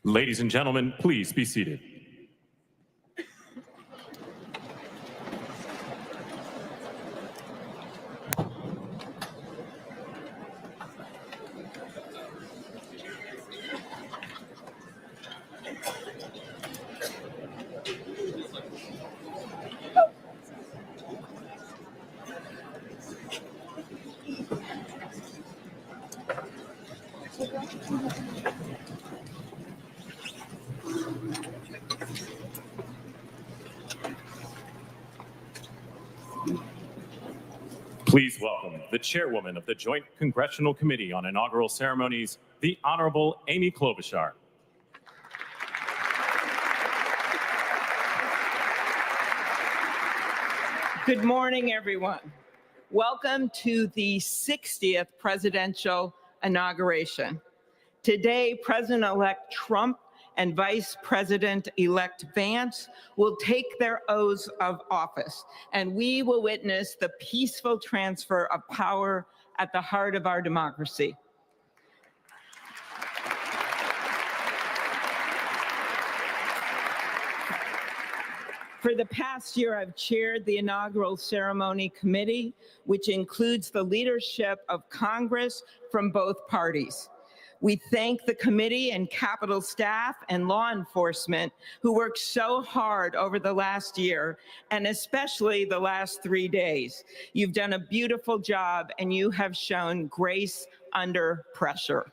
Ladies and gentlemen, please be seated. Please welcome the chairwoman of the Joint Congressional Committee on Inaugural Ceremonies, the Honorable Amy Klobuchar. Good morning, everyone. Welcome to the 60th presidential inauguration. Today, President-elect Trump and Vice President-elect Vance will take their oaths of office, and we will witness the peaceful transfer of power at the heart of our democracy. For the past year, I've chaired the inaugural ceremony committee, which includes the leadership of Congress from both parties. We thank the committee and Capitol staff and law enforcement who worked so hard over the last year, and especially the last 3 days. You've done a beautiful job, and you have shown grace under pressure.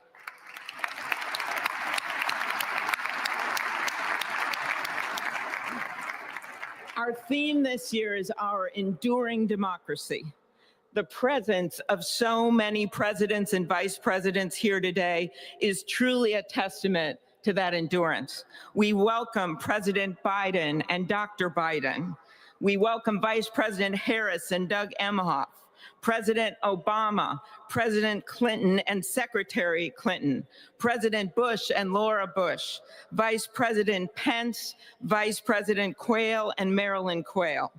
Our theme this year is our enduring democracy. The presence of so many presidents and vice presidents here today is truly a testament to that endurance. We welcome President Biden and Dr. Biden. We welcome Vice President Harris and Doug Emhoff, President Obama, President Clinton and Secretary Clinton, President Bush and Laura Bush, Vice President Pence, Vice President Quayle and Marilyn Quayle.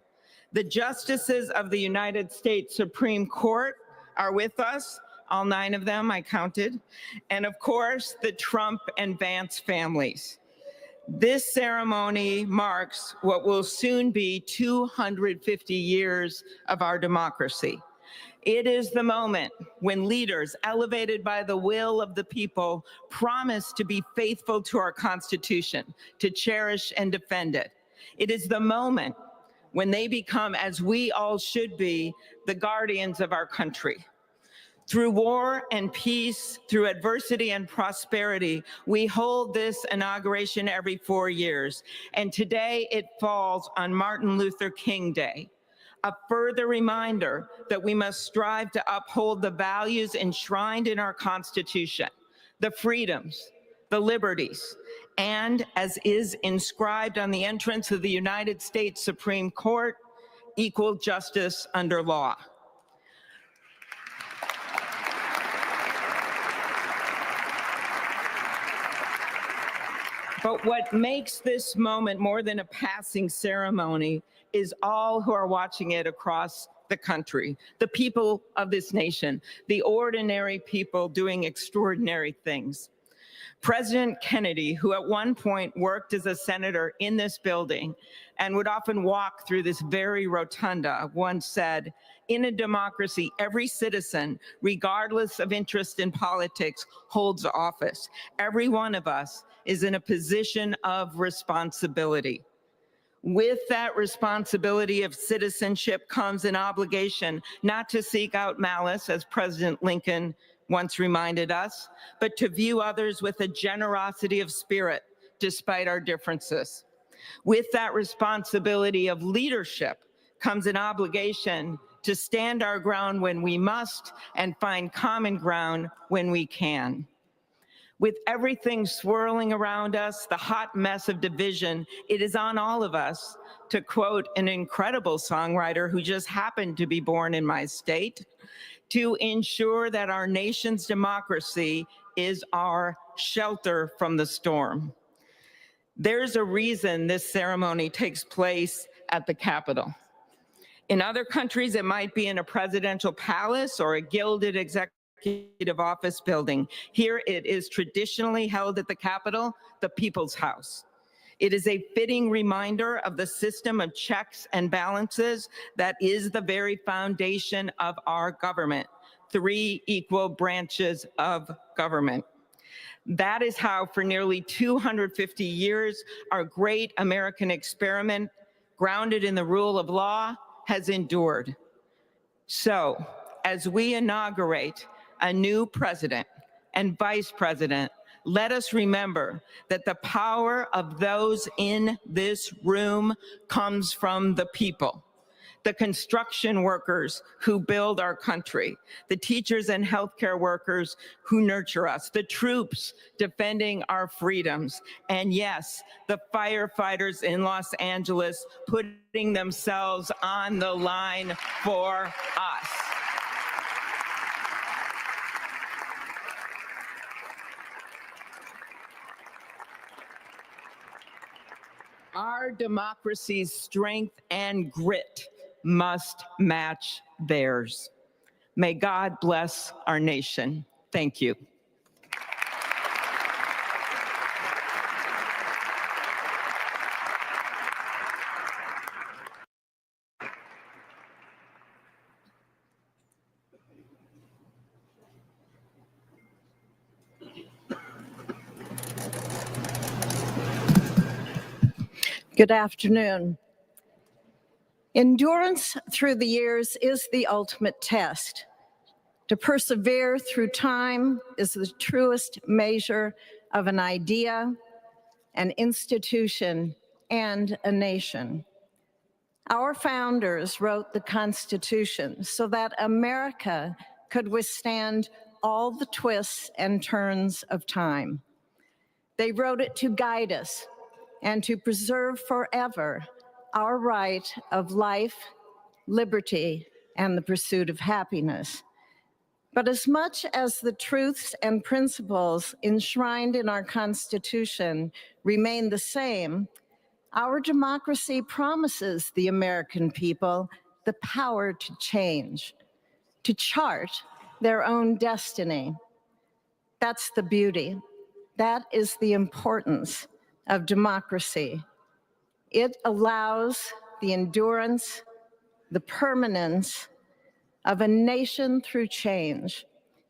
The justices of the United States Supreme Court are with us, all 9 of them, I counted, and of course, the Trump and Vance families. This ceremony marks what will soon be 250 years of our democracy. It is the moment when leaders elevated by the will of the people promise to be faithful to our Constitution, to cherish and defend it. It is the moment when they become, as we all should be, the guardians of our country. Through war and peace, through adversity and prosperity, we hold this inauguration every 4 years. And today it falls on Martin Luther King Day, a further reminder that we must strive to uphold the values enshrined in our Constitution, the freedoms, the liberties, and as is inscribed on the entrance of the United States Supreme Court, equal justice under law. But what makes this moment more than a passing ceremony is all who are watching it across the country, the people of this nation, the ordinary people doing extraordinary things. President Kennedy, who at one point worked as a senator in this building and would often walk through this very rotunda, once said, "In a democracy, every citizen, regardless of interest in politics, holds office. Every one of us is in a position of responsibility." With that responsibility of citizenship comes an obligation not to seek out malice, as President Lincoln once reminded us, but to view others with a generosity of spirit despite our differences. With that responsibility of leadership comes an obligation to stand our ground when we must and find common ground when we can. With everything swirling around us, the hot mess of division, it is on all of us, to quote an incredible songwriter who just happened to be born in my state, to ensure that our nation's democracy is our shelter from the storm. There's a reason this ceremony takes place at the Capitol. In other countries, it might be in a presidential palace or a gilded executive Executive Office Building. Here it is traditionally held at the Capitol, the People's House. It is a fitting reminder of the system of checks and balances that is the very foundation of our government. 3 equal branches of government. That is how, for nearly 250 years, our great American experiment, grounded in the rule of law, has endured. So, as we inaugurate a new president and vice president, let us remember that the power of those in this room comes from the people. The construction workers who build our country, the teachers and healthcare workers who nurture us, the troops defending our freedoms, and yes, the firefighters in Los Angeles putting themselves on the line for us. Our democracy's strength and grit must match theirs. May God bless our nation. Thank you. Good afternoon. Endurance through the years is the ultimate test. To persevere through time is the truest measure of an idea, an institution, and a nation. Our founders wrote the Constitution so that America could withstand all the twists and turns of time. They wrote it to guide us and to preserve forever our right of life, liberty, and the pursuit of happiness. But as much as the truths and principles enshrined in our Constitution remain the same, our democracy promises the American people the power to change, to chart their own destiny. That's the beauty. That is the importance of democracy. It allows the endurance, the permanence of a nation through change.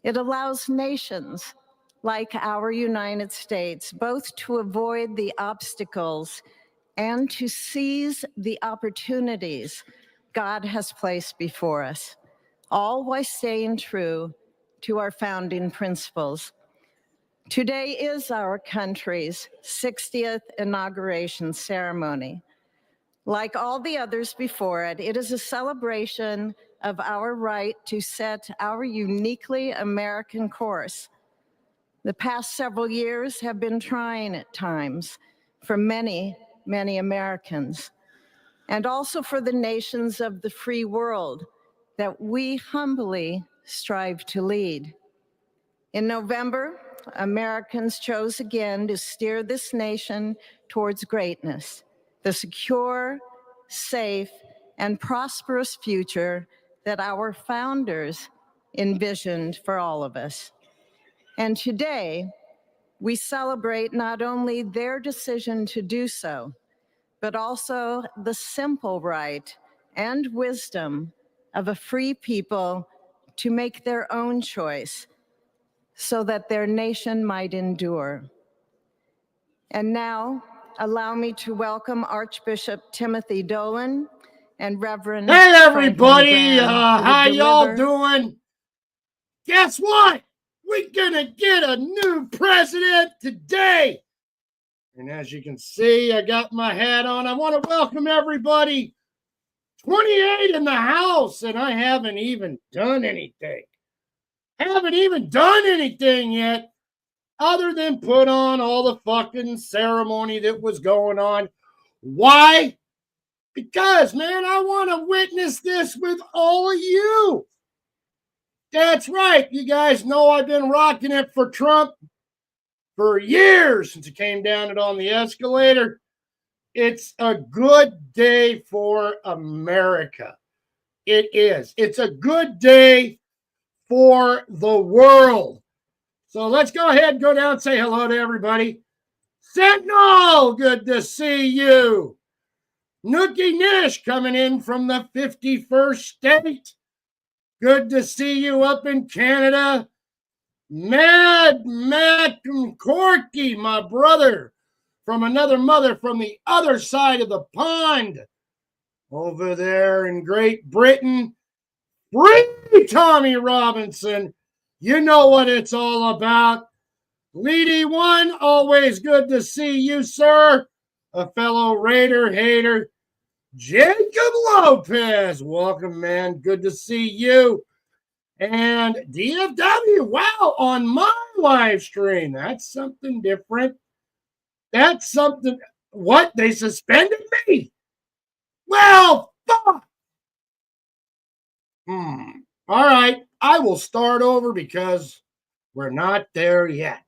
It allows nations like our United States both to avoid the obstacles and to seize the opportunities God has placed before us, all while staying true to our founding principles. Today is our country's 60th inauguration ceremony. Like all the others before it, it is a celebration of our right to set our uniquely American course. The past several years have been trying at times for many, many Americans, and also for the nations of the free world that we humbly strive to lead. In November, Americans chose again to steer this nation towards greatness, the secure, safe, and prosperous future that our founders envisioned for all of us. And today, we celebrate not only their decision to do so, but also the simple right and wisdom of a free people to make their own choice so that their nation might endure. And now, allow me to welcome Archbishop Timothy Dolan and Reverend Hey everybody, Franklin Graham, how who will y'all deliver- doing? Guess what? We're gonna get a new president today. And as you can see, I got my hat on. I want to welcome everybody. 28 in the house, and I haven't even done anything. Haven't even done anything yet, other than put on all the fucking ceremony that was going on. Why? Because, man, I want to witness this with all of you. That's right. You guys know I've been rocking it for Trump for years since he came down it on the escalator. It's a good day for America. It is. It's a good day for the world. So let's go ahead and go down and say hello to everybody. Sentinel, good to see you. Nookie Nish coming in from the 51st state. Good to see you up in Canada. Mad Matt Corky, my brother, from another mother from the other side of the pond. Over there in Great Britain. Free Tommy Robinson. You know what it's all about. Leedy One, always good to see you, sir. A fellow Raider hater. Jacob Lopez, welcome, man. Good to see you. And DFW, wow, on my live stream. That's something different. That's something. What? They suspended me? Well, fuck. All right, I will start over because we're not there yet.